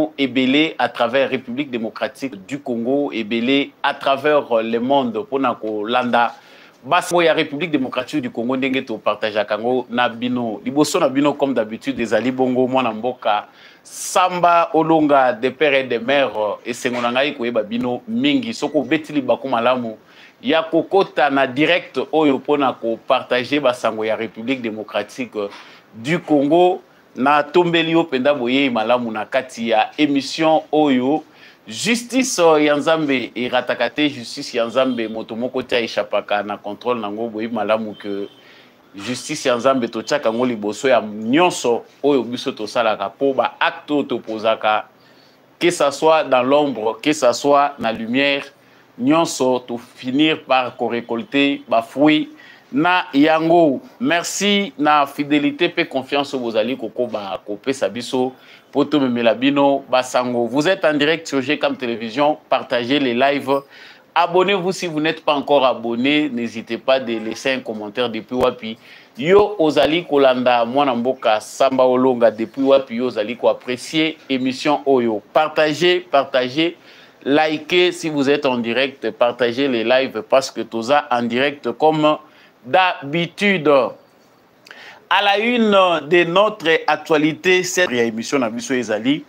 bino ebele à travers République démocratique du Congo, ebele à travers le monde pour na kolanda basango ya République démocratique du Congo ndenge to partage kango na bino liboso na bino comme d'habitude des ali bongo mwana mboka Samba Olonga de père et de mère et sengo ngai koyeba bino mingi soko betili bakuma lamu ya kokota na direct oyo pona ko partager basango ya République démocratique du Congo na tombeli yo penda boye malamu na kati ya émission oyo justice ya Nzambe iratakate justice ya Nzambe moto moko tia ishapaka na contrôle nango boye malamu que justice ya Nzambe to tchaka ngo liboso ya nyonso oyo biso to salaka po ba acte to posaka que ça soit dans l'ombre que ça soit na lumière nyonso to finir par récolter ba fruit na yango. Merci na fidélité pe confiance aux ali koko ba kopé sabiso poto memela bino basango. Vous êtes en direct sur GCAM Télévision, partagez les lives. Abonnez-vous si vous n'êtes pas encore abonné, n'hésitez pas de laisser un commentaire depuis wapi. Yo ozali kolanda mwana mboka Samba Olonga depuis wapi yo ozali ko apprécier émission oyo. Partagez, likez si vous êtes en direct, partagez les lives parce que toza en direct comme d'habitude. À la une de notre actualité, cette émission na biso ezali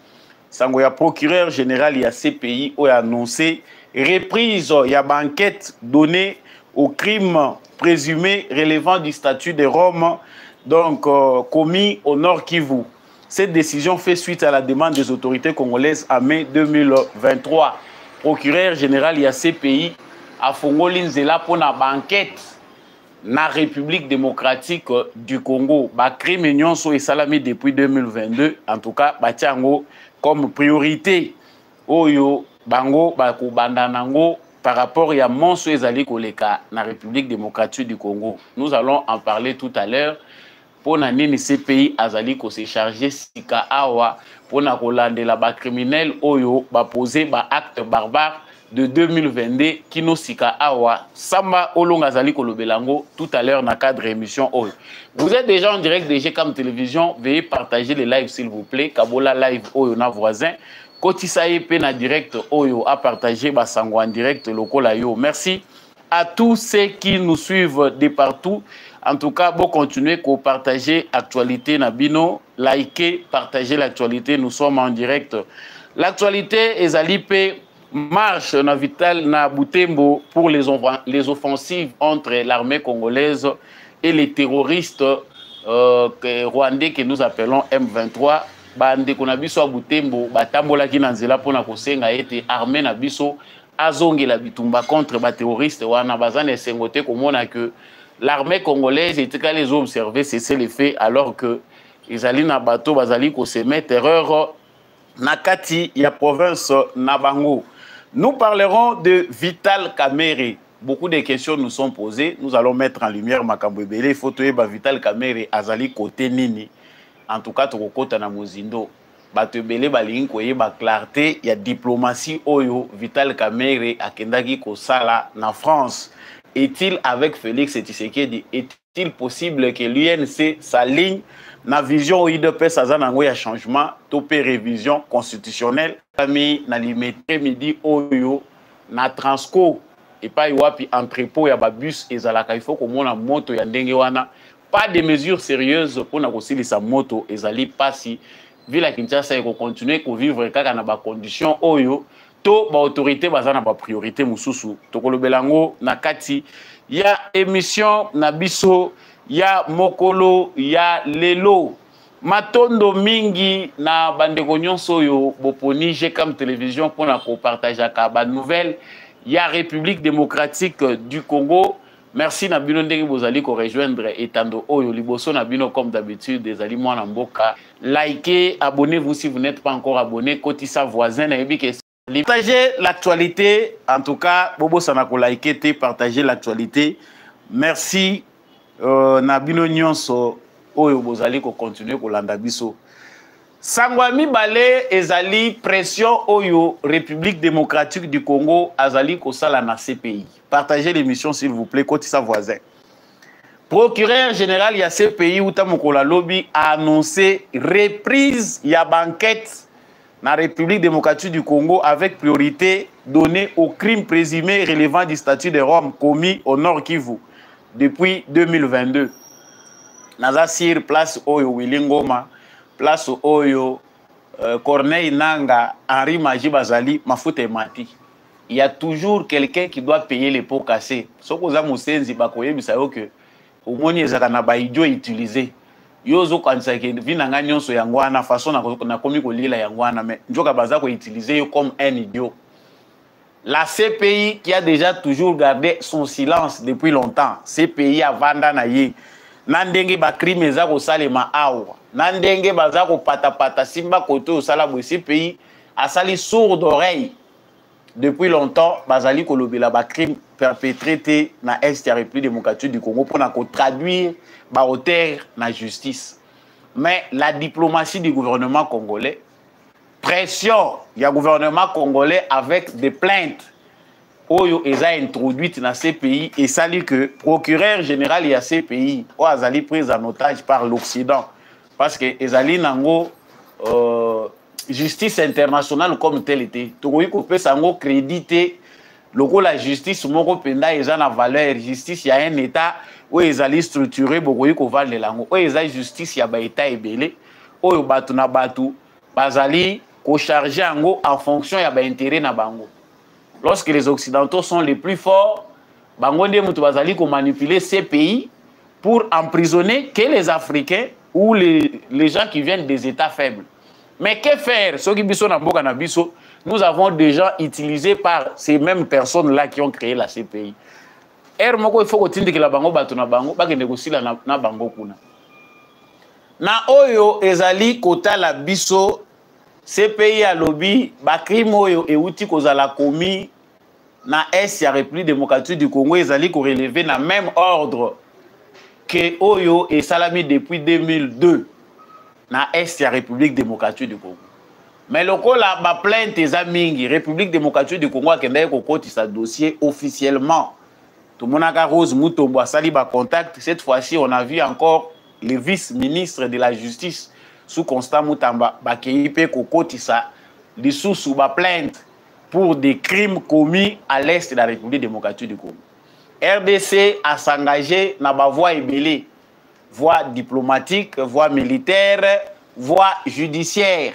sango ya procureur général ya CPI a annoncé reprise ya banquette donnée aux crimes présumés relevant du statut de Rome donc commis au Nord Kivu. Cette décision fait suite à la demande des autorités congolaises en mai 2023. Procureur général ya CPI a fongoli nzela pona banquette na République démocratique du Congo. Ba crime nyonso et salami depuis 2022. En tout cas, batiango comme priorité. Oyo bango bako bandanango par rapport à monso ezali koleka na République démocratique du Congo. Nous allons en parler tout à l'heure. Pour nini ces pays azali ko se charger sika awa pour na kolandela ba criminel oyo ba poser ba acte barbare de 2022 kino sika awa Samba Olonga zali kolobelango tout à l'heure na cadre émission oyo. Vous êtes déjà en direct de GCAM Télévision, veuillez partager les lives s'il vous plaît. Kabola live oyo na voisin. Kotisaye pe na direct oyo a partager basango en direct lokola yo. Merci à tous ceux qui nous suivent de partout. En tout cas, bon continuer à partager l'actualité Nabino, liker, partager l'actualité. Nous sommes en direct. L'actualité est alipé marche na vital na Butembo pour les offensives entre l'armée congolaise et les terroristes rwandais que nous appelons M23. Bande konabiso a Butembo batambola ki nanzela pona kosenga ete armée na biso azonge la bitumba contre ba terroristes wana bazane sengote komona que l'armée congolaise était qu'à les observer cesser les faits alors que ils allaient na bateau bazali ko se mettre terreur na kati ya province Nabango. Nous parlerons de Vital Kamerhe. Beaucoup de questions nous sont posées. Nous allons mettre en lumière Makambo Ebele. Photo eba Vital Kamerhe azali côté nini. En tout cas, tokokota na mozindo. Bato ebele balingi koyeba clarté ya diplomatie oyo Vital Kamerhe akendaki kosala na France. Est-il avec Félix Tshisekedi? Est-il possible que l'UNC s'aligne na vision UDPS azanango ya changement topé révision constitutionnelle ami na limité midi oyo na Transco et pas wapi entrepôt ya babus ezalaka il faut komona moto ya ndenge wana pas de mesures sérieuses pour na kosilisa moto ezali pasi ville Kinshasa eko continuer ko vivre kaka na ba conditions oyo to ba autorité bazana ba priorité mususu tokolobelango na kati ya émission na biso ya mokolo ya lelo matondo mingi na bandeko nyonso yo boponi GCAM Télévision pour na ko partager ka ba nouvelle ya République démocratique du Congo. Merci na bino ndenge bozali ko rejoindre etando oyo liboso na bino comme d'habitude des ali mwana mboka. Likez, abonnez-vous si vous n'êtes pas encore abonné, kotisa voisin na yebi ke partagez l'actualité. En tout cas, bobo sanako liker te partager l'actualité. Merci na bino nyonso oyo bozali ko continuer ko landa biso. Sangwa mibale ezali pression oyo République démocratique du Congo azali ko sala na CPI. Partagez l'émission s'il vous plaît, kotisa voisin. Procureur général ya CPI Uta Mokola Lobby a annoncé reprise ya banquette la République démocratique du Congo avec priorité donnée aux crimes présumés relevant du statut de Rome commis au Nord Kivu depuis 2022. Naza sir place Oyo Willy Ngoma, place Oyo Corneille Nanga, Henri Maji Bazali, Mafuta Mati. Il y a toujours quelqu'un qui doit payer les pots cassés. Ce que vous avez dit, c'est que au moins ils ont utilisé. Yozo kanisa ke vinanga nyonso yangwana façon na komi ko lila yangwana mais njoka baza ko utiliser comme un idiot. La CPI qui a déjà toujours gardé son silence depuis longtemps. CPI a vanda na ye. Nandenge ba crime za ko salema awa. Nandenge baza ko pata simba koto osala bo CPI a sali sourd d'oreille. Depuis longtemps, bazali kolobela ba crime perpétré na Est ya République démocratique du Congo pour na ko traduire ba auteur na justice. Mais la diplomatie du gouvernement congolais, pression du gouvernement congolais avec des plaintes oyo eza introduites dans ces pays et sali que procureur général ya ces pays o azali pris en otage par l'Occident parce que ezali nango justice internationale comme tel était. Tokoki kopesa ngo crédité loko la justice moko penda eza na valeur justice ya un état où ezali structuré bokoki kovanda lango o eza justice ya ba état ebele oyo batu na batu bazali ko charger ngo en fonction ya ba intérêt na bango. Lorsque les occidentaux sont les plus forts, bango nde mutu bazali ko manipuler ces pays pour emprisonner que les Africains ou les gens qui viennent des états faibles. Mais que faire? Ceux qui biso na mboka na biso, nous avons déjà utilisé par ces mêmes personnes-là qui ont créé la CPI. Il faut que la bango bato na bango, ba kende kosila na bango kuna. Na oyo ezali kota la biso CPI a lobby ba crime oyo euti kozala commis na Est ya République démocratique du Congo ezali ko relever na même ordre que oyo et salami depuis 2002. Na Est ya République démocratique du Congo. Mais lokola ba plainte eza mingi République démocratique du Congo akenda ko kotisa dossier officiellement. Tout le monde a Rose Mutombo sali ba contact. Cette fois-ci, on a vu encore le vice-ministre de la Justice sous Constant Mutamba bakeipe ko kotisa lisusu ba plainte pour des crimes commis à l'Est de la République démocratique du Congo. RDC a s'engagé na ba voie ebele. Voie diplomatique, voie militaire, voie judiciaire,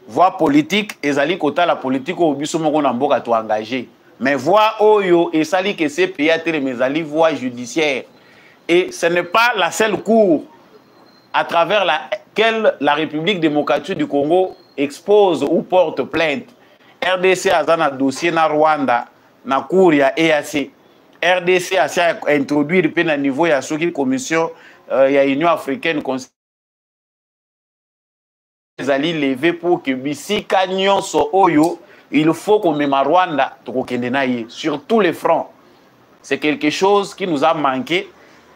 voie politique, ezali kota la politique au biso moko na mboka to engagé. Mais voie oyo ezali que ces pays télémezali voie judiciaire. Et ce n'est pas la seule cour à travers laquelle la République démocratique du Congo expose ou porte plainte. RDC a un dossier na Rwanda, na cour ya EAC. RDC a introduit le niveau ya soki commission ya Union africaine ezali levé pour que bisika nyonso oyo il faut qu'on mema Rwanda tokokende na ye sur tous les fronts. C'est quelque chose qui nous a manqué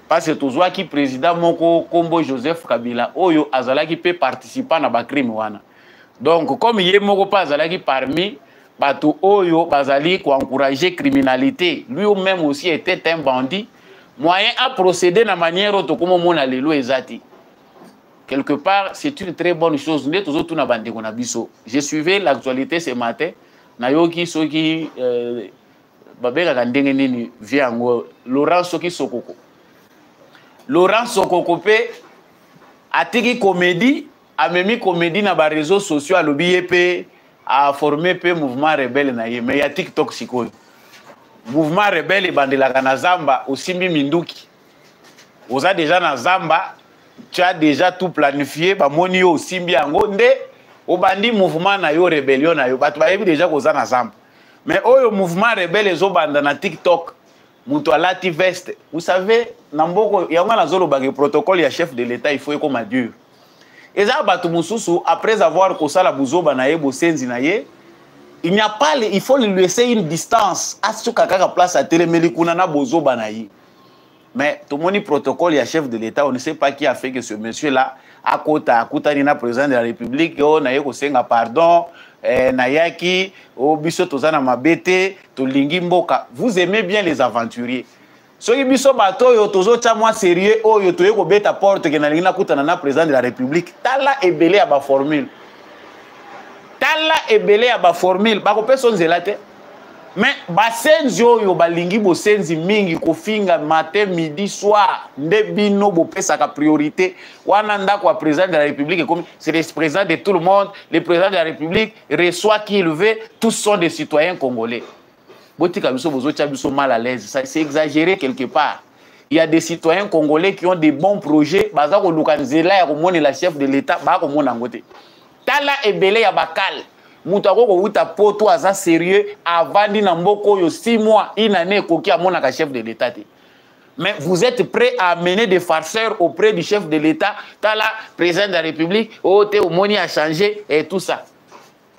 parce que tozwa ki président moko Kombo Joseph Kabila oyo azalaki peut participer na ba crime wana. Donc comme yé moko pas azalaki parmi Bato Oyo Bazali qui encourager criminalité, lui-même aussi était un bandit. Moyen à procéder de la manière dont on a les lois exactes. Quelque part, c'est une très bonne chose. Je suivais l'actualité ce matin. Nayoki Soki Babeka Kandengeni vient Laurent Soki Sokoko. Laurent Sokoko a tiki comédie, a même comédie dans les réseaux sociaux à l'OBIEP. A formé peu mouvement rebelle na ye mais ya TikTok sikoy mouvement rebelle et bandelaka na Zamba osimbi minduki oza déjà na Zamba tu as déjà tout planifié ba moni yo osimbi yango nde obandi mouvement na yo rébellion na yo bato ba yebi déjà koza na Zamba mais oyo mouvement rebelle ezo banda na TikTok muto alati veste vous savez na mboko yango na zolo ba protocole ya chef de l'état il faut comme dur. Et ça, après avoir causé la bouzoba na ye, bosenzi na ye, il n'y a pas, il faut lui laisser une distance. À ce qu'à place à télémélikuna na bozoba na ye. Mais tout le monde protocole, il y a chef de l'État, on ne sait pas qui a fait que ce monsieur-là, à Kota Nina, président de la République, on a eu pardon, Nayaki, au biso tozana mabete, to lingi mboka. Vous aimez bien les aventuriers. So biso bato yo tozo chamwa sérieux o yo toye ko beta porte ke na lingina kutana na président de la République tala ebele ya ba formule tala ebele ya ba formule ba ko personne zelate mais basenzi oyo balingi bosenzi mingi kofinga matin midi soir nde bino bopesaka priorité wana ndako wa président de la République comme c'est le président de tout le monde, le président de la République reçoit qui il veut, tous sont des citoyens congolais. Botika biso bozotia biso mal à l'aise, ça c'est exagéré quelque part. Il y a des citoyens congolais qui ont des bons projets, baza ko lukanzela ya komona la chef de l'état ba ko mona ngote. Tala ebele ya bakal. Moutako ko wuta poto aza sérieux avandi na mboko yo 6 mois une année koki amona ka chef de l'état. Mais vous êtes prêts à amener des farceurs auprès du chef de l'état, tala président de la République, ote omoni a changé et tout ça.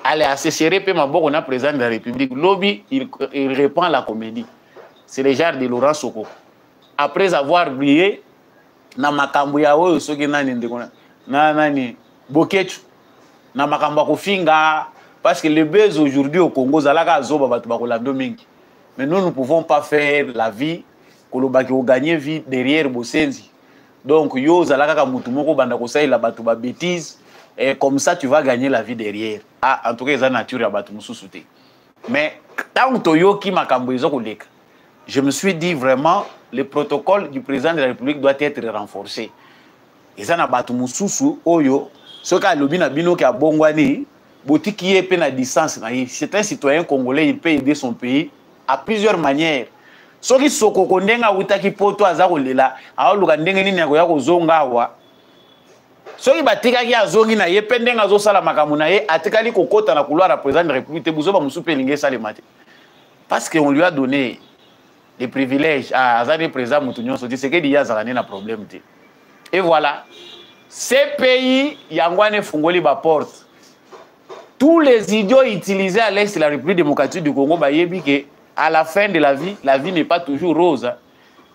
Allez, à se serrer, puis ma on a président de la République. Lobby, il répand à la comédie. C'est le genre de Laurent Soko. Après avoir brillé, na makambo ya oyo soki nani ndekona. Na nani Bokechu. Na makambo kofinga parce que le buzz aujourd'hui au Congo zalaka zoba batu bakolando mingi. Mais nous ne pouvons pas faire la vie kolobaki o gagner vie derrière Bosenzi. Donc yo zalaka ka mutu moko banda ko saila batu ba bêtise. Et comme ça, tu vas gagner la vie derrière. Ah, en tout cas, c'est la nature à battre Moussoussouté. Mais tant que Toyoki Makamboizo Koleka, je me suis dit vraiment, le protocole du président de la République doit être renforcé. Et ça n'a pas battu Moussoussou, Oyo, ce qu'a l'obina bino qui a bongwani, boti qui est peine à distance. C'est un citoyen congolais, il peut aider son pays à plusieurs manières. Ce qui sont kondenga outaki poto azakolela, a lukandenga ni nyago yako zongawa. Soki batikaki azongi na ye pendenga zo sala makamu na ye atikali kokota na couloir à président de la République te buzo ba musupe linge sale mate parce qu'on lui a donné des privilèges à azali président mutunyo so c'est que il y a zalani na problème te. Et voilà, ces pays yangwane fungoli ba porte. Tous les idiots utilisés à l'est de la République démocratique du Congo ba yebi que à la fin de la vie n'est pas toujours rose.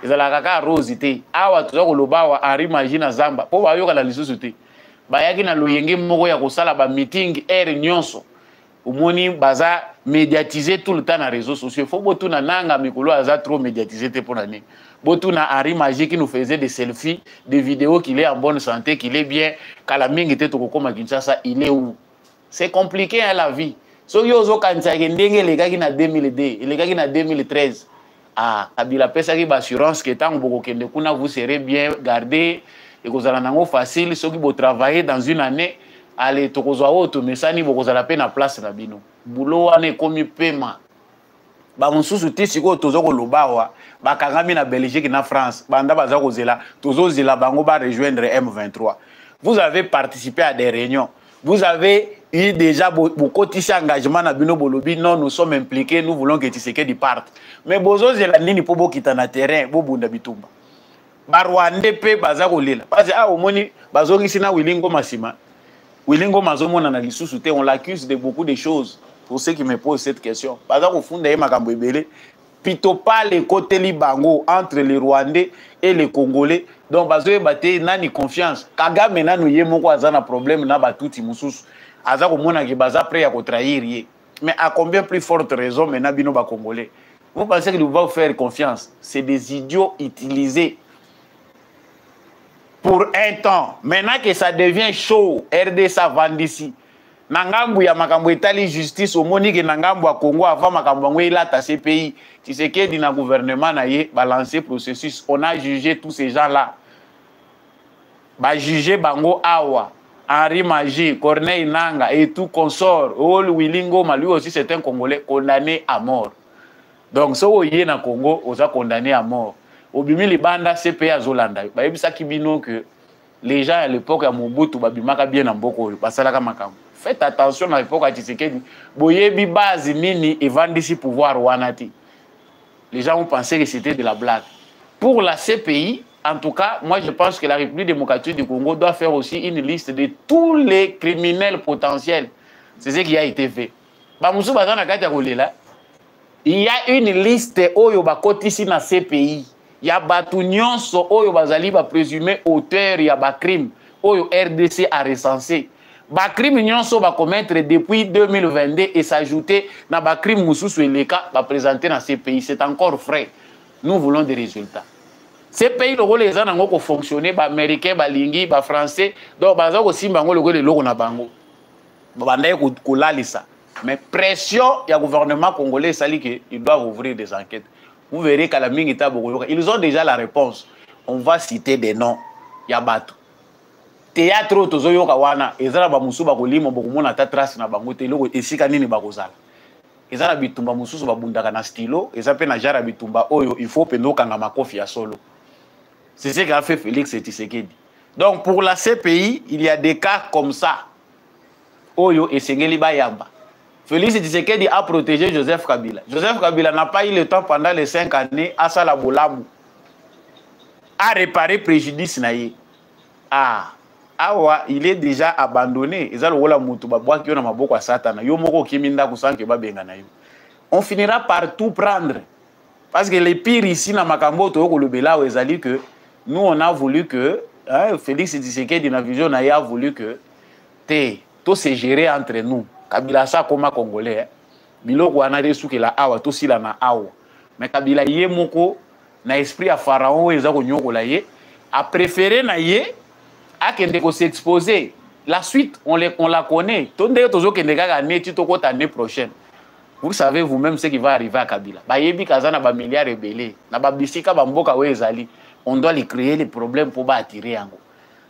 Ezala kaka rosité awa tozako lobawa Henri Magina Zamba po bayoka la lisusu te bayaki na loyenge moko ya kosala ba meeting air nyonso omoni baza médiatiser tout le temps na réseaux sociaux faut botu na nanga mikolo aza trop médiatiser te pona ni botu na Henri Magina qui nous faisait des selfies des vidéos qu'il est en bonne santé qu'il est bien kala mingi te tokokoma Kinshasa il est où c'est compliqué hein, la vie so yozo kanisa ndenge lekaki na 2002 lekaki na 2013. Ah, Kabila pesa ki assurance que tant que kende kuna vous serez bien gardé et que vous allez nango facile ceux qui vont travailler dans une année allez tokozwa auto mesani bokozala pe na place na bino boulot ane komi paiement ba mususu tisiko tozoko lobawa ba kangami na Belgique na France banda baza kozela tozozela bango ba rejoindre M23. Vous avez participé à des réunions. Vous avez eu déjà beaucoup d'engagement na bino bolobi non nous sommes impliqués nous voulons que Tshisekedi parte mais bozo zela nini po bokita na terrain bo bunda bitumba ba Rwanda pe baza kolela parce ah omoni bazongisi na Wilingo Masima Wilingo mazomona na lisusu te on l'accuse de beaucoup de choses pour ceux qui me posent cette question baza ko funda ye makambo ebele pito pas les côtés libango entre les Rwandais et les Congolais donc bazoye baté nani confiance Kagame nanu ye moko azana problème na batuti mususu aza komona ki baza prêt à trahir ye mais à combien plus forte raison maintenant bino ba Congolais vous pensez qu'il va vous faire confiance c'est des idiots utilisés pour un temps maintenant que ça devient chaud RDC vendisi nangambu ya makambo etali justice omoni ke nangambu ya Congo avant makambo ngwe ilata ces pays Tshisekedi na gouvernement na ye balancer processus on a jugé tous ces gens là ba jugé bango awa Henri Magina Corneille Nanga et tout consort Ol Wilingo lui aussi c'est un Congolais condamné à mort donc so yé na Congo oza condamné à mort obimi libanda CPI azolanda ba yebisa kibino que les gens à l'époque ya Mobutu babimaka bien na mboko basalaka makambo. Faites attention à l'époque à Tshisekedi. Boyebi base nini evandisi pouvoir wanati. Les gens ont pensé que c'était de la blague. Pour la CPI, en tout cas, moi je pense que la République démocratique du Congo doit faire aussi une liste de tous les criminels potentiels. C'est ce qui a été fait. Il y a une liste oyo bakotisi na CPI. Il y a batu nyonso oyo bazali ba présumé auteur ya ba crime oyo RDC a recensé. Ba crime nyonso ba commettre depuis 2022 et s'ajouter na ba crime mususu eleka ba présenter dans ces pays, c'est encore frais. Nous voulons des résultats. Ces pays le rôle les gens ngo ko fonctionner ba américain ba lingi ba français donc baza ko simba ngo le loko na bango. bandaye kolalisa. Mais pression du gouvernement congolais, ils doivent ouvrir des enquêtes. Vous verrez qu'à la Mingita, ils ont déjà la réponse. On va citer des noms. Yabato. Théâtre tozoyo kawana, ezala ba musuba kolimo bokumona ta trace na bango te loko esika nini bakozala. Ezala bitumba mususu babundaka na stylo, ezape na jara bitumba oyo il faut pendo kanga makofi ya solo. C'est ce qu'a fait Félix Tshisekedi. Donc pour la CPI, il y a des cas comme ça. Oyo esengeli bayamba. Félix Tshisekedi a protégé Joseph Kabila. Joseph Kabila n'a pas eu le temps pendant les 5 années à Salabolamu à réparer préjudice naïe. Ah, awa, il est déjà abandonné. On finira par tout prendre. Parce que les pires ici, dans Makambo, que nous, on a voulu que, Félix Tshisekedi, dans la vision, a voulu que tout se gérer entre nous. Kabila sa comme Congolais. Biloko anade souke la awa, tout si la na awa. Mais Kabila yé moko, na esprit à Pharaon, a préféré na yé, a kende ko s'exposer. La suite, on la connaît. Tonde tozo kende gaga ne titoko l'année prochaine. Vous savez vous-même ce qui va arriver à Kabila. Ba yebi kazana ba milliards rebellés. Na ba bisika ba mboka wezali. On doit lui créer les problèmes pour ba attirer ango.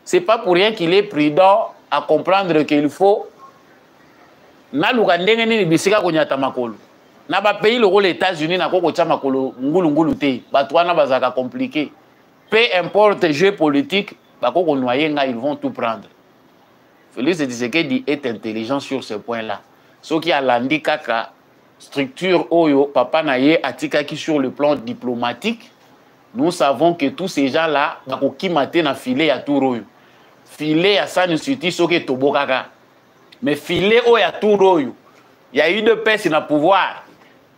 C'est pas pour rien qu'il est prudent à comprendre qu'il faut na luka ndenge nini bisika konyata makolo. Na ba pays le les États-Unis na koko tia makolo ngulu te. Ba wana bazaka compliqué. Peu importe jeu politique, ba koko noyer nga ils vont tout prendre. Félix Tshisekedi est intelligent sur ce point-là. Ce qui a landi kaka structure oyo papa naye atikaki sur le plan diplomatique. Nous savons que tous ces gens-là bako kimate na filet ya Touroyo. Filet ya Sani Suti soke tobokaka. Mais filet o ya Touroyo. Il y a eu de personnes na pouvoir.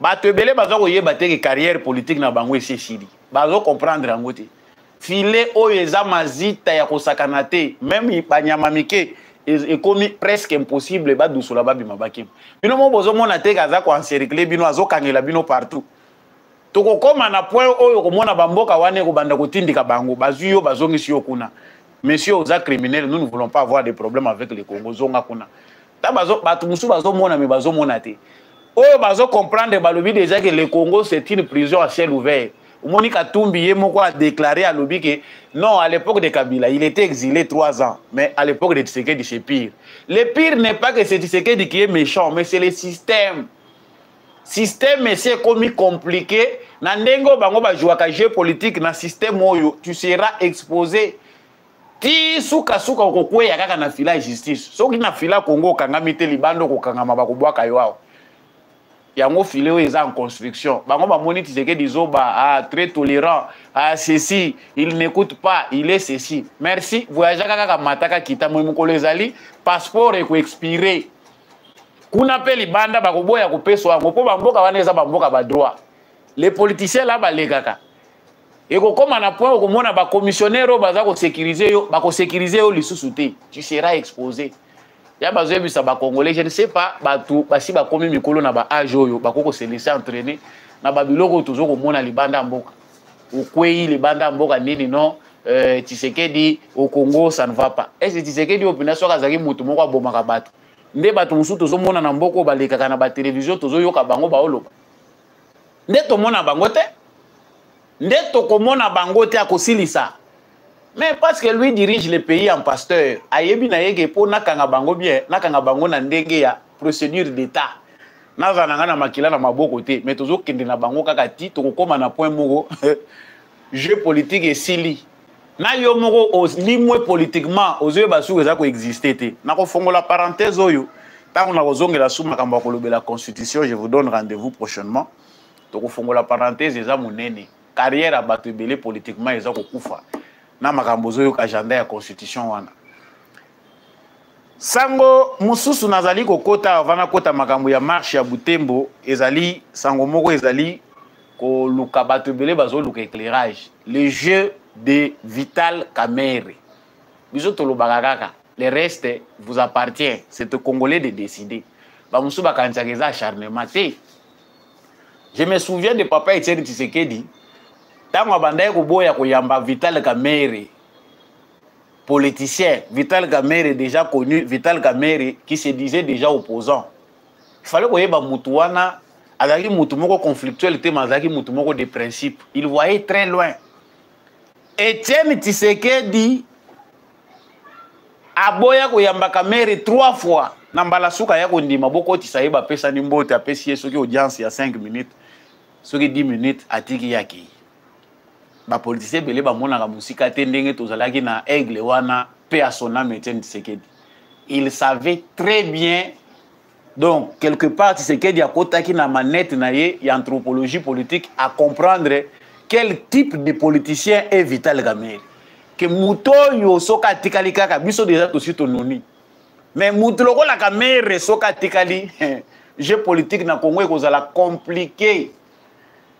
Bato ebele bazo koyeba te carrière politique na bango ese chili. Bazo comprendre angote. Filet o eza mazita ya kosakana te. Même banyama mike et comme presque impossible ba dusula ba bima bakim. Bino mo bozo mona te kaza ko encercler bino azo kangela bino partout. Toko koma na point oyo ko mona bamboka wane ko banda ko tindika bango bazuyo bazongisi yo kuna. Messieurs aux actes criminels, nous ne voulons pas avoir des problèmes avec les Congos zonga kuna. Ta bazo batu musu bazo mona me bazo mona te. Oyo bazo comprendre balobi déjà que le Congo c'est une prison à ciel ouvert. Monika Tumbi Yemoko a déclaré à Lobi que non, à l'époque de Kabila, il était exilé 3 ans. Mais à l'époque de Tshisekedi, c'est pire. Le pire n'est pas que c'est Tshisekedi qui est méchant, mais c'est le système. Système, c'est comme compliqué. Nandengo bango ba jouaka jeu politique na système oyo, tu seras exposé. Ti suka suka kokwe ya kaka na fila justice. Soki na fila Congo kangami te libando ko kangama ba ko bwaka yo. Yango filé où ils sont en construction. Bango ba moni Tshisekedi zoba très tolérant. Ceci, il n'écoute pas, il est ceci. Merci. Voyage kaka mataka kita mo mukolo ezali passeport eko expiré. Kuna pe libanda ba ko boya ko peso ngo po bamboka wana eza bamboka ba droit. Les politiciens là ba lekaka. Eko koma na point ko mona ba commissionnaire baza ko sécuriser yo lisusu te. Tu seras exposé. Ya bazo bisa ba Congolais, je ne sais pas batu basi ba komi mikolo na ba age oyo bakoko se laisser entraîner na ba biloko tozo ko mona libanda mboka. Okwei libanda mboka nini non Tshisekedi au Congo ça ne va pas. Est-ce Tshisekedi opina soka zaki mutu moko abomaka batu. Nde batu musu tozo mona na mboko balekaka na ba télévision tozo yoka bango ba oloba. Nde to mona bango te. Nde to ko mona bango te akosilisa. Mais parce que lui dirige le pays en pasteur, ayebi na yeke po nakanga bango bien, nakanga bango na ndenge ya procédure d'état. Nazana na makila na maboko te, mais tozo kende na bango kaka ti to koma na point moko jeu politique et sili. Na yo moko limwe politiquement ozo ba su eza ko exister te. Na ko fongola parenthèse oyo, tango na kozongela suma kamba ko lobela constitution, je vous donne rendez-vous prochainement. To ko fongola parenthèse eza monene. Carrière à bato belé politiquement eza ko kufa. Na makambozo yo agenda ya constitution wana. Sango mususu nazali kokota vana kota makambo ya marche ya Butembo ezali sango moko ezali ko luka bato belé bazo luka éclairage. Le jeu de Vital Kamerhe. Biso to lobaka kaka. Le reste vous appartient. C'est aux Congolais de décider. Ba musu bakantsaka eza acharnement te. Je me souviens de papa Etienne Tshisekedi. Tango abandaye kuboya kuyamba Vital Kamerhe. politicien. Vital Kamerhe est déjà connu. Vital Kamerhe qui se disait déjà opposant. Il fallait qu'il y ait Moutouana, Azaki Moutoumoko conflictuel, Azaki Moutoumoko des principes. Il voyait très loin. Etienne Tshisekedi aboya koyamba Kamerhe 3 fois. Nambala suka ya kondima boko tisaïba pesa nimbote apesi soki audience ya 5 minutes. Soki 10 minutes atiki yaki. Ba politicien belé ba monaka musika te ndenge tozalaki na aigle wana pe à son âme Etienne Tshisekedi. Il savait très bien. Donc, quelque part, Tshisekedi a kotaki na manette na ye y anthropologie politique à comprendre quel type de politicien est Vital Kamerhe. Que Mouto yo soka tikali kaka biso déjà tosi tononi. Mais Mouto loko la Kamerhe soka tikali jeu politique na Congo ekozala compliqué.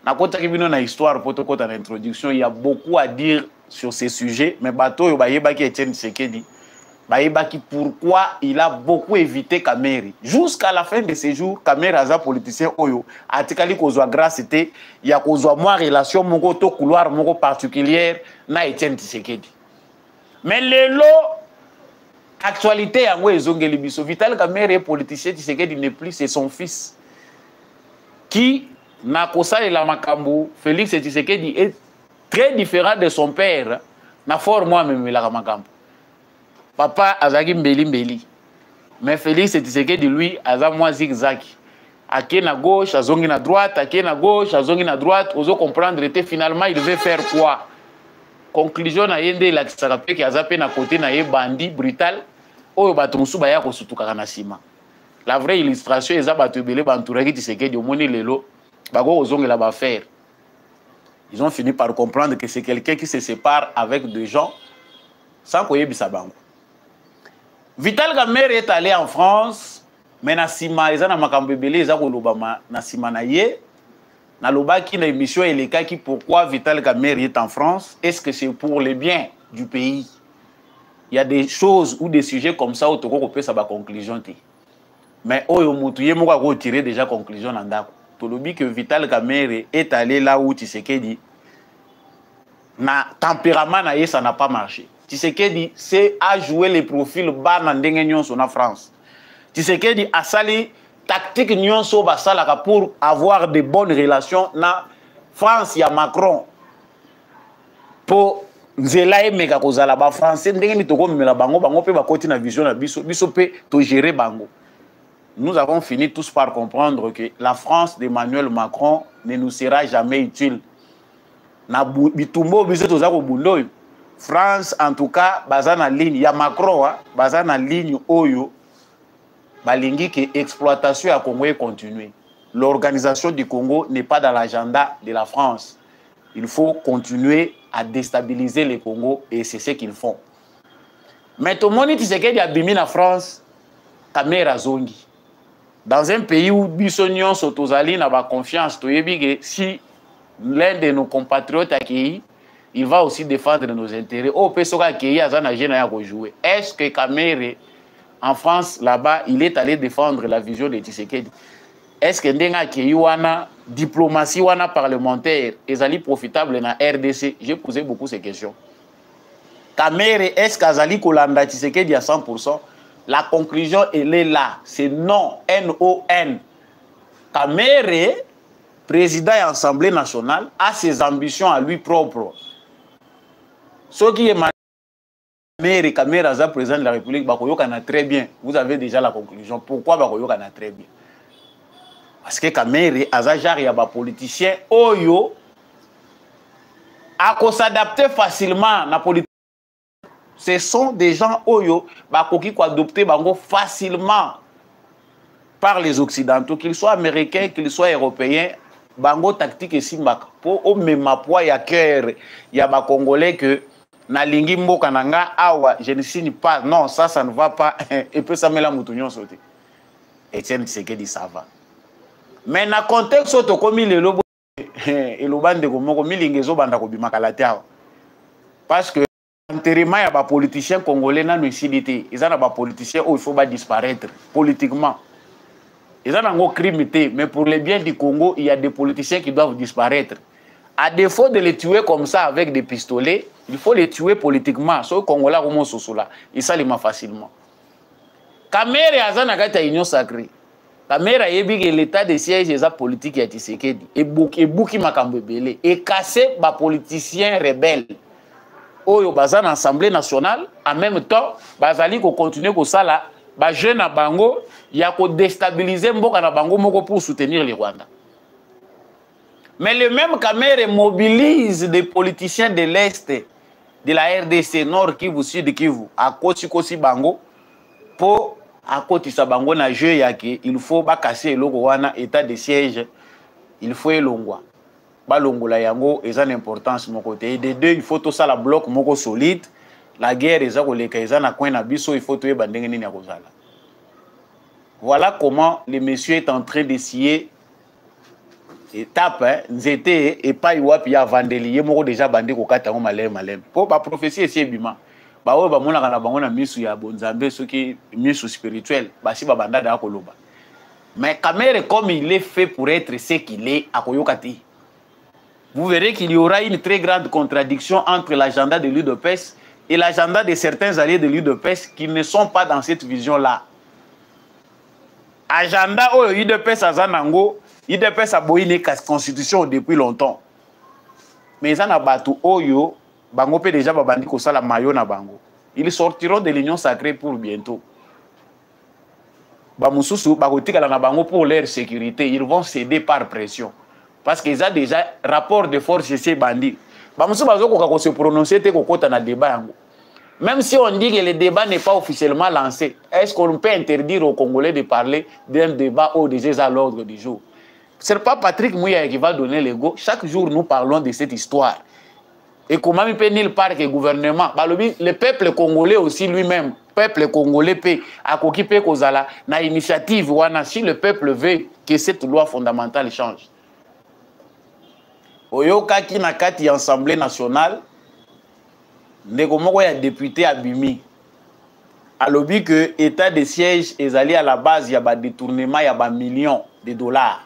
Na kotaki bino na histoire poto kota na introduction, il y a beaucoup à dire sur ces sujets, mais bato yo bayebaki Etienne Tshisekedi. Baïbaki pourquoi il a beaucoup évité Kamerhe. Jusqu'à la fin de ses jours, Kamerhe aza politicien oyo. Atikali kozwa grâce c'était il y a kozwa moi relation moko to couloir moko particulière na Etienne Tshisekedi. Mais lelo actualité yango ezongeli biso. Vital Kamerhe est politicien, Tshisekedi n'est plus, c'est son fils qui na kosala la makambo. Félix Tshisekedi est très différent de son père. Na for moi même la makambo. Papa azaki mbeli. Mais Félix Tshisekedi lui aza moi zigzag. Ake na gauche, azongi na droite, ake na gauche, azongi na droite, ozo comprendre était finalement il devait faire quoi. Conclusion na yende la kisaka ki aza pe na côté na ye bandi brutal oyo bato musu baya ko sutuka na sima. La vraie illustration eza bato belé bantouraki Tshisekedi omoni lelo bako ozongela ba faire. Ils ont fini par comprendre que c'est quelqu'un qui se sépare avec des gens sans koyebisa bango. Vital Kamerhe est allé en France, mais na sima eza na makambo ebele eza kolobama na sima na ye. Na lobaki na émission elekaki pourquoi Vital Kamerhe est en France. Est-ce que c'est pour le bien du pays? Il y a des choses ou des sujets comme ça où tu peux faire sa conclusion. Mais oyo mutu ye moko ko tirer déjà conclusion na ndako. Tolobi que Vital Kamerhe est allé là où Tshisekedi na tempérament na ye ça n'a pas marché. Tshisekedi c'est à jouer les profils bas na ndenge nyonso na France. Tshisekedi a sali tactique nyonso basalaka pour avoir de bonnes relations na France ya Macron. Po nzela emeka kozala ba français ndenge ni toko mela bango pe bakoti na vision na biso pe to gérer bango. Nous avons fini tous par comprendre que la France d'Emmanuel Macron ne nous sera jamais utile. Na bitumbo biso tozako bundoyo. France, en tout cas, bazana ligne, il y a Macron, bazana ligne oyo, balingi que l'exploitation à Congo est continuée. L'organisation du Congo n'est pas dans l'agenda de la France. Il faut continuer à déstabiliser le Congo et c'est ce qu'ils font. Mais tout le monde dit que y a bimi la France, Kamerhe zongi. Dans un pays où Bissonion Sotozali n'a pas confiance, si l'un de nos compatriotes accueillis, il va aussi défendre nos intérêts. Oh, Pessoka qui a joué. Est-ce que Kamerhe, en France, là-bas, il est allé défendre la vision de Tshisekedi? Est-ce que Ndenga qui wana diplomatie wana parlementaire est profitable dans RDC? J'ai posé beaucoup ces questions. Kamerhe, est-ce qu'Azali Kolanda Tshisekedi à 100%? La conclusion, elle est là. C'est non. N-O-N. Kamerhe, président de l'Assemblée nationale, a ses ambitions à lui propre. Ce qui est Kamerhe Aza, président de la République, Bakoyokana très bien. Vous avez déjà la conclusion. Pourquoi Bakoyokana très bien? Parce que Kamerhe Aza, il y a des politiciens, Oyo, à s'adapter facilement à la politique. Ce sont des gens Oyo, qui ont adopté facilement par les Occidentaux, qu'ils soient américains, qu'ils soient européens. Bango tactique et simbak. Pour au même poids, il y a cœur, il y a des Congolais que na lingi mboka nanga awa, je ne signe pas. Non, ça ne va pas. Et puis ça me la moutonnion sauté. Etienne Tshisekedi ça va. Mais dans le contexte où tu as le lobo et le bande de Gomoko, milingezo banda ko bimakalatea. Parce que l'enterrement, il y a des politiciens congolais dans l'utilité. Ils ont des politiciens où il faut disparaître politiquement. Ils ont un crime, mais pour le bien du Congo, il y a des politiciens qui doivent disparaître. À défaut de les tuer comme ça avec des pistolets, Il faut les tuer politiquement. Ce Congolais, comme Sosola, et ça, les facilement. Kamere Azanagata Union Sacrée. Kamere a ébi que l'état de siège est politique et Tshisekedi. Et Bouki Makambebele. Et casser les politiciens rebelles. Oyo bazan l'Assemblée nationale. En même temps, bazali ko continuer ko ça là. Ba jeune à Bango, il y a ko déstabiliser Mboka na Bango moko pour soutenir les Rwandais. Mais le même Kamere mobilise des politiciens de l'Est, de la RDC, Nord Kivu, Sud Kivu, à Kosi Bango, pour à côté de Bango na jeu yake, il faut pas casser le wana état de siège, il faut elongwa. Ba longola yango et une importance mon côté. Et de deux, il faut tout ça la bloc moko solide. La guerre est na coin na biso, il faut tout bandenge ni kozala. Voilà comment le monsieur est en train d'essayer étape nzete et pas iwapi ya vandeli ye moko déjà bandé ko katango malem po ba prophétie esi ebima ba oyo ba mona kana bango na misu ya bonzambe soki misu spirituel ba si ba banda da koloba. Mais Kamere comme il est fait pour être ce qu'il est à koyokati. Vous verrez qu'il y aura une très grande contradiction entre l'agenda de l'UDPS et l'agenda de certains alliés de l'UDPS qui ne sont pas dans cette vision-là. Agenda oyo UDPS azanango IDPS a boyé une constitution depuis longtemps. Mais ils ont battu Oyo, Bango peut déjà babandi ko sala mayo na Bango. Ils sortiront de l'union sacrée pour bientôt. Bamususu bakotika na Bango pour leur sécurité, ils vont céder par pression. Parce qu'ils ont déjà rapport de force chez ces bandits. Bamususu bazoko ko se prononcer te ko kota na débat yango. Même si on dit que le débat n'est pas officiellement lancé, est-ce qu'on peut interdire aux Congolais de parler d'un débat au déjà à l'ordre du jour? Ce n'est pas Patrick Mouya qui va donner le go. Chaque jour, nous parlons de cette histoire. Et comment il peut nulle part que le gouvernement, le peuple congolais aussi lui-même, peuple congolais peut accomplir Kozala, na initiative, si le peuple veut que cette loi fondamentale change. Oyoka qui na kati Assemblée nationale, Nekomoko ya député Abimi. Alobi que état de siège est allé à la base, il y a des détournements, il y a des millions de dollars.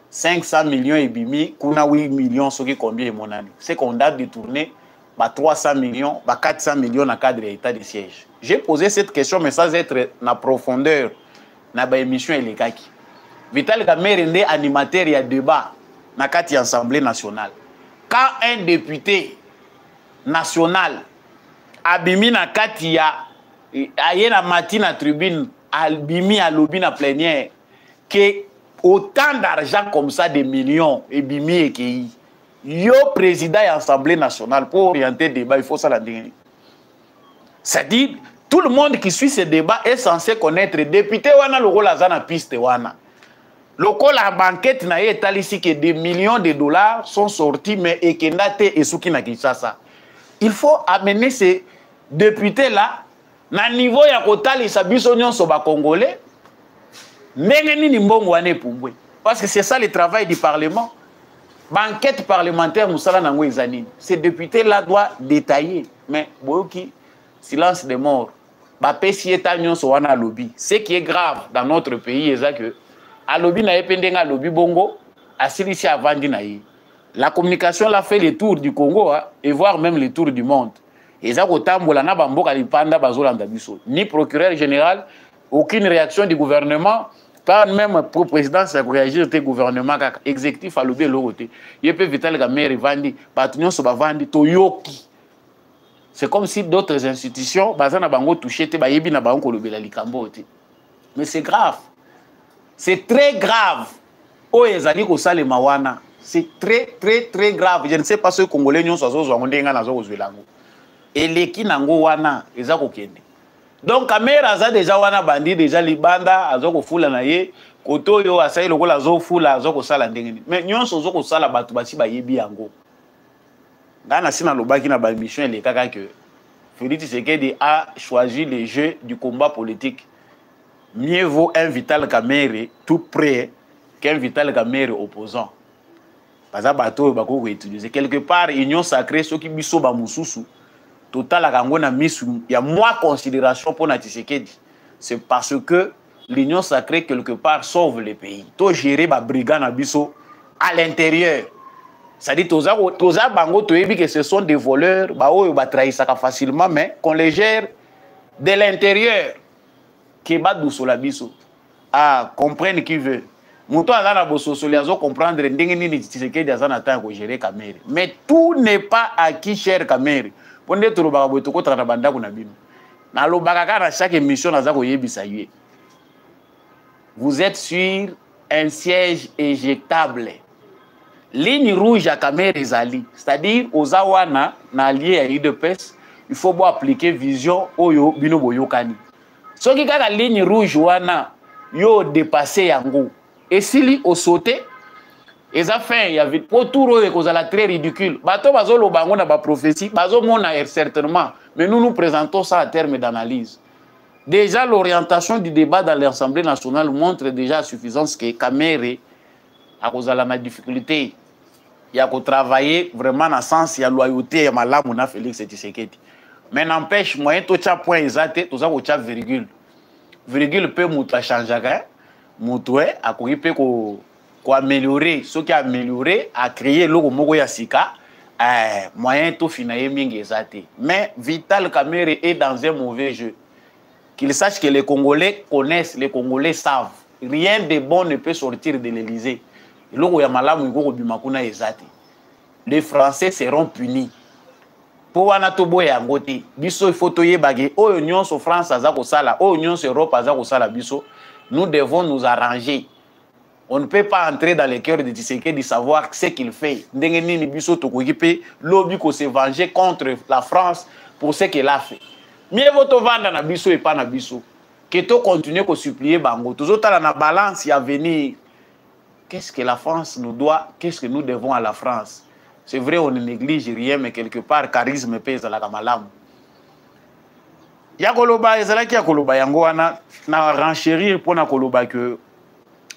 500 millions et bimi, kuna 8 millions, ce qui combien mon année. C'est qu'on a détourné 300 millions, 400 millions dans le cadre de l'état de siège. J'ai posé cette question, mais sans être en profondeur dans l'émission Elekaki. Vital Kamere est animateur, il y a débat dans l'Assemblée nationale. Quand un député national abimi na kati ya ayena matin à tribune abimi à lobby na plénière que autant d'argent comme ça, des millions, et bimi et qui yo président et assemblée nationale pour orienter le débat, il faut ça la dire. C'est-à-dire, tout le monde qui suit ce débat est censé connaître député wana le rôle à piste wana. Le col à banquette na étal ici que des millions de dollars sont sortis mais et kendate et souki na Kinshasa. Il faut amener ces députés là na niveau ya kotali sabiso nyonso ba congolais. Parce que c'est ça le travail du Parlement. Banquette parlementaire, ces députés-là doivent détailler. Mais, silence des morts. Ce qui est grave dans notre pays, c'est que la communication l'a fait le tour du Congo et voire même le tour du monde. Ni procureur général, aucune réaction du gouvernement. Pas même pour le président, ça réagir au gouvernement exécutif à l'objet de l'autre. Il peut Vital Kamere vandi, Batunyon Soba vandi, Toyoki. C'est comme si d'autres institutions, Bazana Bango touché, Bayebi na Bango Kolobela Likambo. Mais c'est grave. C'est très grave. Oh, Ezali Kosale Mawana. C'est très, très, très grave. Je ne sais pas ce que les Congolais ont fait. Et les Kinango Wana, Ezako Kende. Donc, Kamere a déjà wana bandi, déjà libanda, azoko fula na ye, koto yo asayi lokola zo fula, azoko sala ndengeni. Mais nyonso zoko sala batu basi ba yebi yango. Ngana sina lobaki na ba mission le kaka que Félix Tshisekedi a choisi le jeu du combat politique. Mieux vaut un Vital Kamere tout près qu'un Vital Kamere opposant. Parce que bato bako utiliser quelque part union sacrée ceux qui biso ba mususu. Total a mis il y a moins considération pour Tshisekedi. C'est parce que l'union sacrée quelque part sauve le pays. To gérer ba brigand abisso à l'intérieur. C'est-à-dire toza bango toyebi que ce sont des voleurs, ba oyo ba trahissaka facilement, mais qu'on les gère de l'intérieur, que ba dousola biso. Ah, comprendre qui veut. Mouto azana bososoli azo comprendre ndenge nini Tshisekedi azana temps ko gérer Kamere. Mais tout n'est pas acquis, cher Kamere. Ponde to lobaka boy to kota na banda kuna bino. Na lobaka ka na chaque émission naza ko yebisa yé. Vous êtes sur un siège éjectable. Ligne rouge à Kamere ezali, c'est-à-dire aux awana na allié à UDPS, il faut bien appliquer vision oyo bino boyokani. Soki kaka ligne rouge wana yo dépassé yango. Et si au sauté, et ça fait, il y avait pour tout le monde très ridicule. Bato bazo lo bango na ba prophétie, bazo mona certainement, mais nous nous présentons ça à terme d'analyse. Déjà l'orientation du débat dans l'Assemblée nationale montre déjà à suffisance que Kamere a cause de la difficulté. Il y a qu'à travailler vraiment dans le sens, il y a loyauté, il y a malamu na Félix Tshisekedi. Mais n'empêche, moyen tout ça point exact, tout ça au chat virgule. Virgule peut mouta changer, moutoué a courir peut ko améliorer, ce qui a amélioré a créé logo moko ya sika, moyen tout finailler mingi exact. Mais Vital Kamere est dans un mauvais jeu. Qu'il sache que les Congolais connaissent, les Congolais savent. Rien de bon ne peut sortir de l'Élysée. Les Français seront punis. Pour Wanatobo et Angote, biso il faut toyer bagé. Oh union sur France azako sala, oh union sur Europe azako sala biso. Nous devons nous arranger. On ne peut pas entrer dans les cœurs de Tshisekedi de savoir ce qu'il fait. Ndengeni ni biso tokokipe lobby ko se venger contre la France pour ce qu'elle a fait. Mieux vaut to vendre na biso et pas na biso. Que to continuer ko supplier bango. Toujours dans la balance y a venir. Qu'est-ce que la France nous doit? Qu'est-ce que nous devons à la France? C'est vrai, on ne néglige rien, mais quelque part, charisme pèse à la kamalam. Ya koloba, ezalaki ya koloba yango wana na renchérir pour na koloba que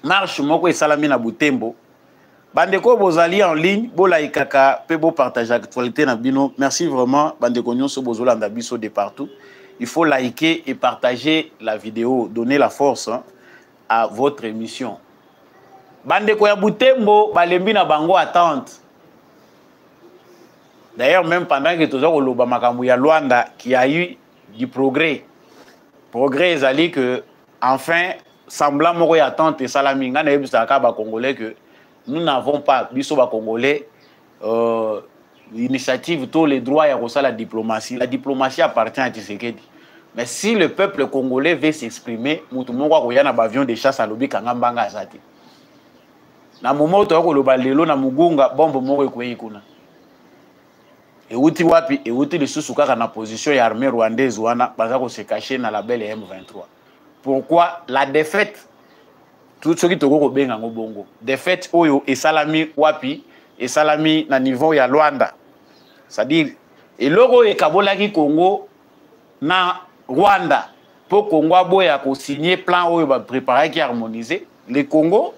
marche moko esalami na Butembo. Bandeko bozali en ligne, bola ikaka pe bo partager actualité na bino. Merci vraiment bandeko nyonso bozolanda biso de partout. Il faut liker et partager la vidéo, donner la force à votre émission. Bandeko ya Butembo balembi na bango attente. D'ailleurs, même pendant que tout ça, le makambo ya Luanda qui a eu du progrès. Progrès, ezali que, enfin, semblant moko ya attente et salami, ngana yebisaka ba Congolais que nous n'avons pas, biso ba Congolais, l'initiative, tous les droits ya la diplomatie. La diplomatie appartient à Tshisekedi. Mais si le peuple congolais veut s'exprimer, mutu moko ko yana ba avion de chasse à lobi kangambanga azati. Na moment to ko loba lelo na mugunga bombo moko ekweyi kuna. Et outi wapi et outi lisusu kaka na position ya armée rwandaise wana baza ko se cacher na la belle M23. Pourquoi la défaite tout ce qui toko ko benga ngobongo. Défaite oyo et salami wapi et salami na niveau ya Luanda. C'est-à-dire et logo e kabolaki Congo na Rwanda pour Congo boya ko signer plan oyo ba préparer qui harmoniser. Le Congo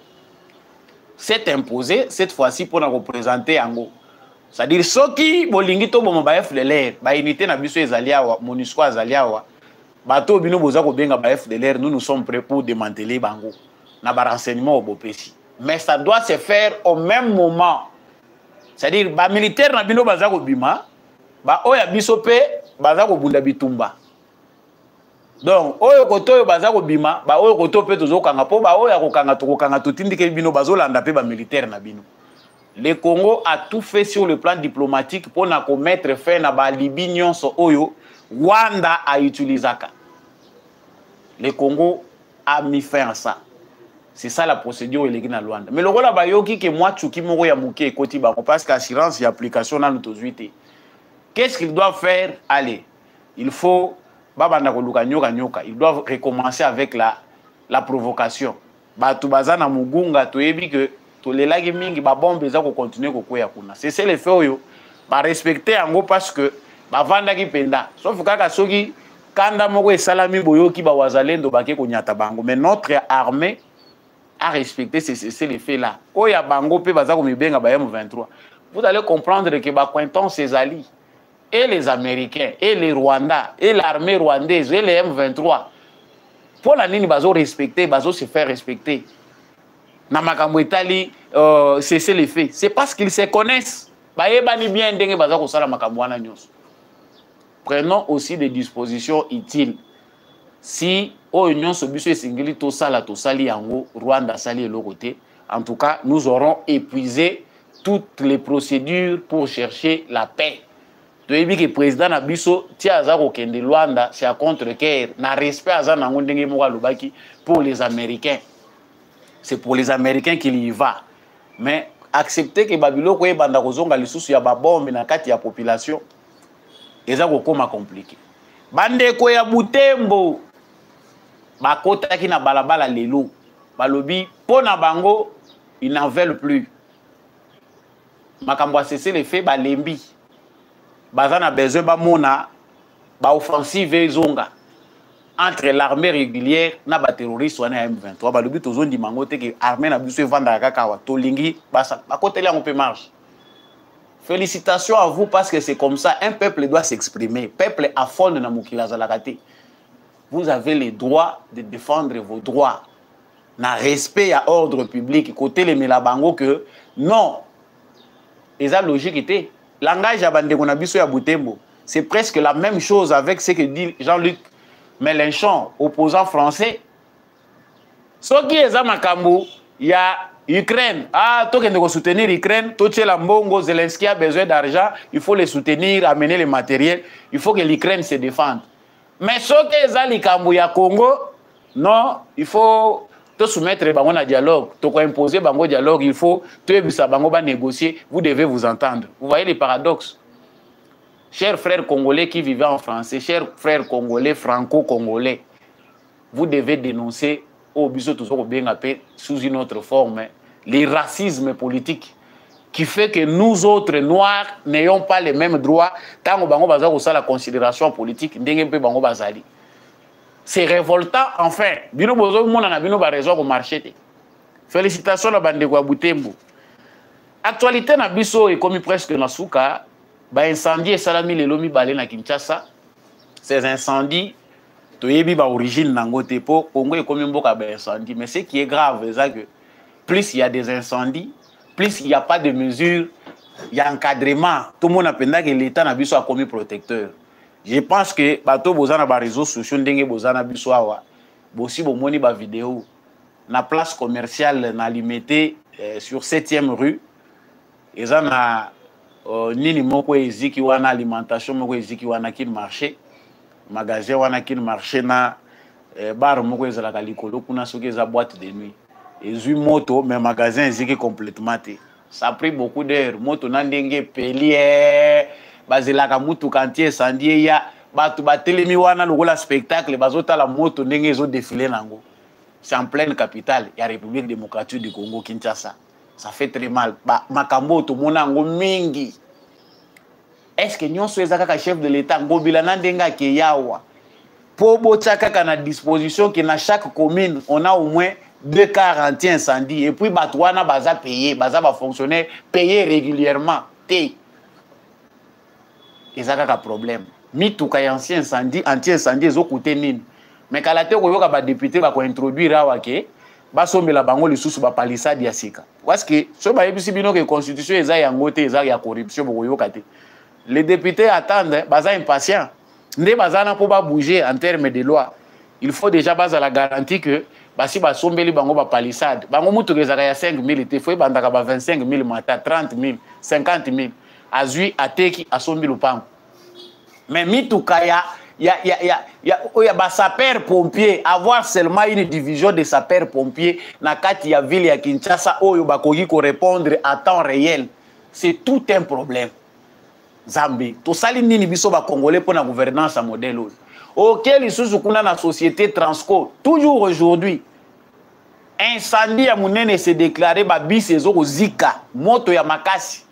s'est imposé cette fois-ci pour nous représenter Ango. C'est-à-dire ceux qui bolingi to bomo ba FDLR, ba unité na biso ezaliawa, MONUSCO ezaliawa, bato bino boza ko benga ba FDLR, nous sommes prêts pour démanteler bango na ba renseignement au bopesi. Mais ça doit se faire au même moment. C'est-à-dire ba militaire na bino baza ko bima, ba oya biso pe baza ko bunda bitumba. Donc oyo koto oyo baza ko bima, ba oyo koto pe tozo kanga po ba oyo ko kanga totindike bino bazolanda pe ba militaire na bino. Le Congo a tout fait sur le plan diplomatique pour na mettre fin na ba Libye nyonso oyo Rwanda a utilisé. Le Congo a mis fin à ça. C'est ça la procédure illégale na Rwanda. Mais le rôle ba yoki que moi tsuki moko ya muke koti ba parce qu'assurance et application na notozuité. Qu'est-ce qu'ils doivent faire? Allez, il faut baba na koluka nyoka nyoka, ils doivent recommencer avec la provocation. Ba tubaza na mugunga to yebi que to lelaki mingi ba bombe za ko continuer ko koya kuna. C'est le fait oyo ba respecter yango parce que ba vanda ki penda. Sauf kaka soki kanda moko esalami boyoki ba wazalendo bake ko nyata bango. Mais notre armée a respecté c'est le fait là. Oya bango pe baza ko mibenga ba M23. Vous allez comprendre que ba cointon ses alliés et les Américains et les Rwandais et l'armée rwandaise et les M23 pour la ligne bazo respecter, bazo se faire respecter. na makambo etali cesser les faits. C'est parce qu'ils se connaissent. Bayebani bien ndenge baza kosala makambo wana nyonso. Prenons aussi des dispositions utiles. Si oyo nyonso biso esengeli tosali yango Rwanda sali eloko te, en tout cas nous aurons épuisé toutes les procédures pour chercher la paix. Toyebi que président na biso ti aza kokende Rwanda c'est à contre-cœur na respect aza nango ndenge moko alobaki pour les Américains. C'est pour les Américains qu'il y va. Mais accepter que babiloko ebanda kozonga lisusu ya babombe na kati ya population eza kokoma compliqué. Bandeko ya Butembo bakotaki na balabala lelo balobi pona bango ils n'en veulent plus. Makambo cesser les faits balembi bazana besoin ba mona ba offensive ezonga entre l'armée régulière na ba terroriste wana M23 balobi tozondi mango te que armée na biso evanda kaka wa tolingi basa bakoteli on peut marche. Félicitations à vous parce que c'est comme ça un peuple doit s'exprimer. Peuple à fond na mukila zalakate. Vous avez le droit de défendre vos droits. Na respect à ordre public. Côté les Melabango que non. Et ça logique était. Langage à Bandeko Nabiso ya Butembo. C'est presque la même chose avec ce que dit Jean-Luc Mélenchon, opposant français. Ce qui est à Makambo, il y a Ukraine. Ah, toi qui ne soutenir l'Ukraine, toi tu es la Mbongo, Zelensky a besoin d'argent, il faut les soutenir, amener les matériels, il faut que l'Ukraine se défende. Mais ce qui est à l'Ikambo, Congo, non, il faut te soumettre bango na dialogue, te imposer bango dialogue, il faut te bango ba négocier, vous devez vous entendre. Vous voyez les paradoxes. Chers frères congolais qui vivent en français, chers frères congolais, franco-congolais, vous devez dénoncer au biso toujours bien appelé sous une autre forme les racismes politiques qui fait que nous autres noirs n'ayons pas les mêmes droits tant bango baza ko la considération politique ndenge pe bango bazali. C'est révoltant enfin. Bino bozo mona na bino ba raison ko marcher. Félicitations la bande ko Butembo. Actualité na biso est comme presque na suka ba incendie et salami le lomi balé na Kinshasa. Ces incendies toyebi ba origine nango te po Congo est comme mboka ba incendie mais ce qui est grave c'est que plus il y a des incendies, plus il n'y a pas de mesures, il y a encadrement. Tout le monde a pensé que l'État n'a pas commis protecteur. Je pense que bato bozana ba réseaux sociaux ndenge bozana biso awa bosi bomoni ba vidéo na place commerciale na limité sur 7e rue eza na nini moko eziki wana alimentation moko eziki wana kin marché magasin wana kin marché na bar moko ezalaka likolo kuna soki eza boîte de nuit ezui moto mais magasin eziki complètement te. Ça a pris beaucoup d'heures. Moto nandenge pelier bazilaka mutu kantie sandie ya batu batelemi wana lokola spectacle bazota la moto ndenge ezo défiler nango. C'est en pleine capitale, il y a République démocratique du Congo Kinshasa. Ça fait très mal. Makambo to monango mingi. Est-ce que nyonso ezaka ka chef de l'État ngobila nandenga ke yawa? Pour botsaka kana disposition que na chaque commune on a au moins 2 cars anti-incendie et puis batouana baza payé, baza ba fonctionnaire payé régulièrement. Té. Ezaka ka problème. Mituka ya anti-incendie ezo coûter nini. Mais quand la terre koyoka ba député ba ko introduire awa ke ba sombela bango lisusu ba palissade ya sika. Parce que so ba yebisi bino que constitution eza ya ngote eza ya corruption bo koyoka te. Les députés attendent, baza impatients. Ndé bazana po ba bouger en termes de loi. Il faut déjà baza la garantie que basi ba sombeli bango ba palissade. Bango mutu kezaka ya 5000 te foi bandaka ba 25000 mata 30000, 50000. Azui ateki asombi lupango. Mais mituka ya ba sapeur pompier avoir seulement une division de sapeur pompier na kati ya ville ya Kinshasa oyo bakoki ko répondre à temps réel. C'est tout un problème. Zambi, to sali nini biso ba congolais pour la gouvernance à modèle. OK, lisusu kuna na société Transco, toujours aujourd'hui. Incendie ya munene se déclaré ba bis ezoko zika, moto ya makasi.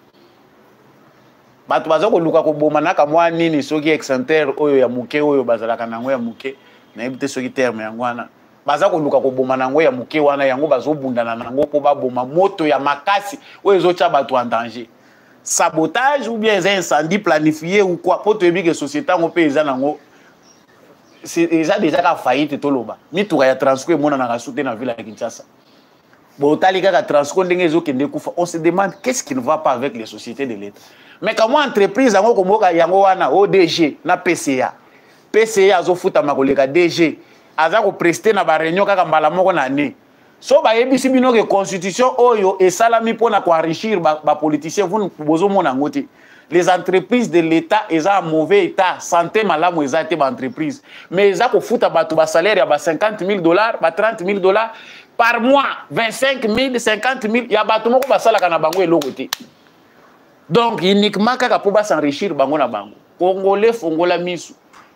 Batu bazoko luka ko bomana ka mwa nini soki excentre oyo ya muke oyo bazalaka nango ya muke, na yebite soki terme yango wana. Bazako luka ko bomana nango ya muke wana yango bazobundana nango po ba boma moto ya makasi oyo ezocha batu en danger. Sabotage ou bien incendie planifié ou quoi pour te dire que société en pays nango c'est déjà qu'à faillite toloba mi tout ya transfert mona na soutenir na ville ya Kinshasa Bon, Talika Transco on se demande qu'est-ce qui ne va pas avec les sociétés de l'État. Mais comment entreprise yango ODG na PCA. PCA zo futa makoleka DG. Aza ko prester na ba réunion kaka mbala moko na ne. So ba yebisi bino que constitution oyo et salami pona ko enrichir ba politicien vous bozo mona ngote. Les entreprises de l'État, ils ont un mauvais état. Santé, malamu, ils ont été entreprises. Mais ils ont foutu un salaire à 50 000 $, 30 000 $ par mois. 25 000, 50 000. Il y a un salaire qui est donc, uniquement pour s'enrichir, Congolais, Fongola, Misu.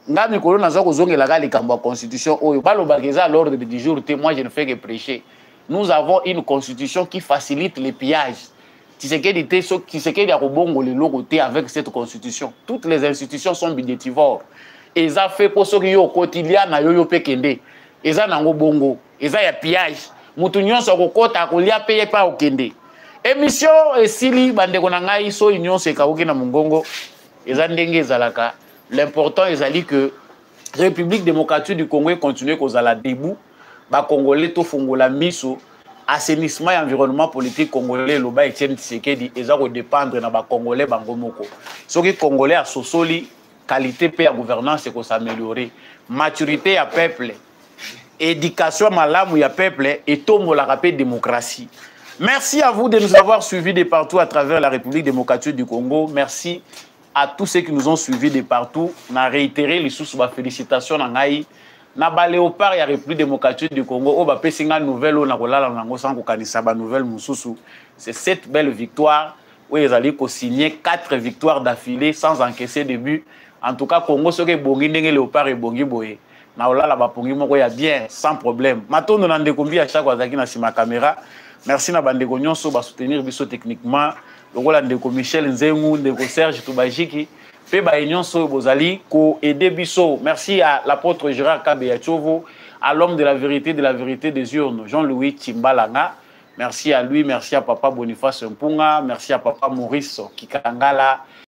Ngami Kolo n'a pas la constitution. À l'ordre du jour, moi je ne fais que prêcher. Nous avons une constitution qui facilite les pillages. Tshisekedi a rebongo le logoté avec cette constitution. Toutes les institutions sont budgétivores. Ils ont fait pour ceux qui ont quotidien na yoyo pekende. Ils ont nango bongo. Ils ont un pillage. Moutounion so kokota kolia paye pas okende. Émission esili bandeko na ngai so union se kaoki na mongongo. Ils ont ndenge ezalaka. L'important est que République démocratique du Congo continue kozala debout. Ba Congolais to fongola miso. Assainissement et environnement politique congolais, l'Oba Etienne Tshisekedi, ils ont dépendre de la Congolais Bangomoko. Ce qui Congolais a sosoli, qualité de gouvernance et s'améliorer, maturité à peuple, éducation malamu ya peuple et tomo la rapide démocratie. Merci à vous de nous avoir suivis de partout à travers la République démocratique du Congo. Merci à tous ceux qui nous ont suivis de partout. On a réitéré les sous félicitations en Haïti. Na ba léopard ya République démocratique du Congo o ba pesinga nouvelle o na kolala nango sans ko kanisa ba nouvelle mususu. C'est cette belle victoire où ils allaient signer 4 victoires d'affilée sans encaisser de but. En tout cas Congo soke bongi ndenge léopard et bongi boye. Na olala ba pongi moko ya bien sans problème. Matondo na ndekombi à chaque wazaki na sima caméra. Merci na bandeko nyonso ba soutenir biso techniquement. Lokola ndeko Michel Nzengu, ndeko Serge Tubajiki. Merci à l'apôtre Gérard Kabeyachovo, à l'homme de la vérité des urnes, Jean-Louis Timbalanga. Merci à lui, merci à papa Boniface Mpunga, merci à papa Maurice Kikangala.